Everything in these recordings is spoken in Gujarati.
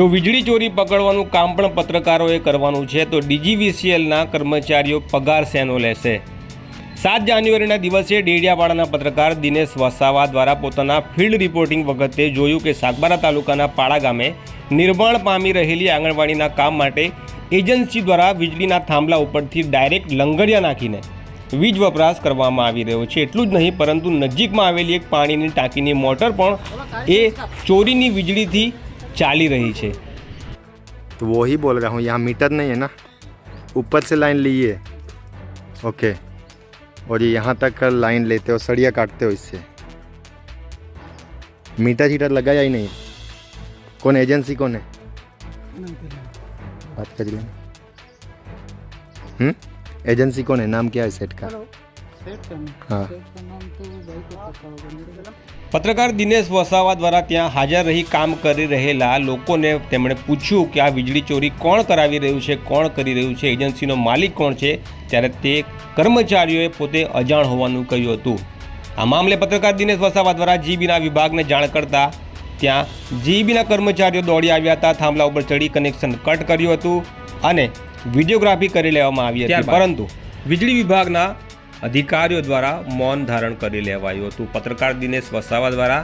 જો વીજળી ચોરી પકડવાનું કામ પણ પત્રકારોએ કરવાનું છે તો DGVCLના કર્મચારીઓ પગાર શેનો લેશે? 7 જાન્યુઆરીના દિવસે ડેડિયાપાડાના પત્રકાર દિનેશ વસાવા દ્વારા પોતાના ફિલ્ડ રિપોર્ટિંગ વખતે જોયું કે સાગબારા તાલુકાના પાડા ગામે નિર્માણ પામી રહેલી આંગણવાડીના કામ માટે એજન્સી દ્વારા વીજળીના થાંભલા ઉપરથી ડાયરેક્ટ લંગડિયા નાખીને વીજ વપરાશ કરવામાં આવી રહ્યો છે। એટલું જ નહીં પરંતુ નજીકમાં આવેલી એક પાણીની ટાંકીની મોટર પણ એ ચોરીની વીજળીથી ચાલી रही है। तो वो ही बोल रहा हूँ, यहाँ मीटर नहीं है ना, ऊपर से लाइन लिए ओके, और ये यहाँ तक लाइन लेते हो, सरिया काटते हो, इससे मीटर हीटर लगाया ही नहीं। कौन एजेंसी कौन है? बात कर लें। एजेंसी कौन है? नाम क्या है सेट का? हाँ, પત્રકાર દિનેશ વસાવા દ્વારા ત્યાં હાજર રહી કામ કરી રહેલા લોકોને તેમણે પૂછ્યું કે આ વીજળી ચોરી કોણ કરાવી રહ્યું છે, કોણ કરી રહ્યું છે, એજન્સીનો માલિક કોણ છે, ત્યારે તે કર્મચારીઓએ પોતે અજાણ હોવાનું કહ્યું હતું। આ મામલે પત્રકાર દિનેશ વસાવા દ્વારા જીબીના વિભાગને જાણ કરતા ત્યાં જીબીના કર્મચારીઓ દોડી આવ્યા હતા, થાંભલા ઉપર ચડી કનેક્શન કટ કર્યું હતું અને વિડીયોગ્રાફી કરી લેવામાં આવી હતી, પરંતુ વીજળી વિભાગના અધિકારીઓ દ્વારા મૌન ધારણ કરી લેવાયું હતું। પત્રકાર દિનેશ વસાવા દ્વારા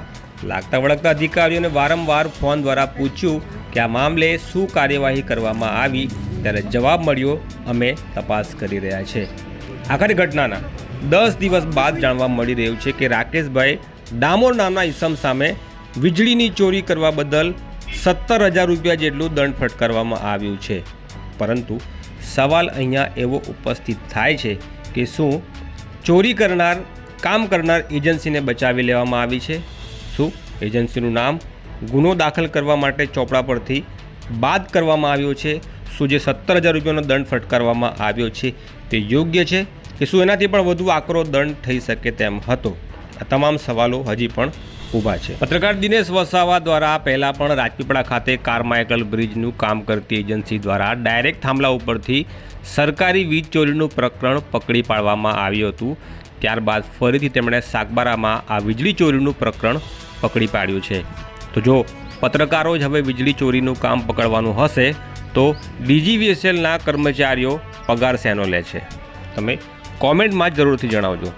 લાગતા વળગતા અધિકારીઓને વારંવાર ફોન દ્વારા પૂછ્યું કે આ મામલે શું કાર્યવાહી કરવામાં આવી, ત્યારે જવાબ મળ્યો, અમે તપાસ કરી રહ્યા છે। આખરે ઘટનાના 10 દિવસ બાદ જાણવા મળી રહ્યું છે કે રાકેશભાઈ ડામોર નામના ઈસમ સામે વીજળીની ચોરી કરવા બદલ 17,000 રૂપિયા જેટલું દંડ ફટકારવામાં આવ્યું છે। પરંતુ સવાલ અહીંયા એવો ઉપસ્થિત થાય છે કે શું ચોરી કરનાર કામ કરનાર એજન્સીને બચાવી લેવામાં આવી છે? શું એજન્સીનું નામ ગુનો દાખલ કરવા માટે ચોપડા પરથી બાદ કરવામાં આવ્યો છે? શું જે 17,000 રૂપિયાનો દંડ ફટકારવામાં આવ્યો છે તે યોગ્ય છે કે શું એનાથી પણ વધુ આકરો દંડ થઈ શકે તેમ હતો? આ તમામ સવાલો હજી પણ ઊભા છે। પત્રકાર દિનેશ વસાવા દ્વારા પહેલાં પણ રાજપીપળા ખાતે કારમાઇકલ બ્રિજનું કામ કરતી એજન્સી દ્વારા ડાયરેક્ટ થાંભલા ઉપરથી સરકારી વીજ ચોરીનું પ્રકરણ પકડી પાડવામાં આવ્યું હતું। ત્યારબાદ ફરીથી તેમણે સાગબારામાં આ વીજળી ચોરીનું પ્રકરણ પકડી પાડ્યું છે। તો જો પત્રકારો જ હવે વીજળી ચોરીનું કામ પકડવાનું હશે તો DGVCLના કર્મચારીઓ પગાર શેનો લે છે? તમે કોમેન્ટમાં જ જરૂરથી જણાવજો।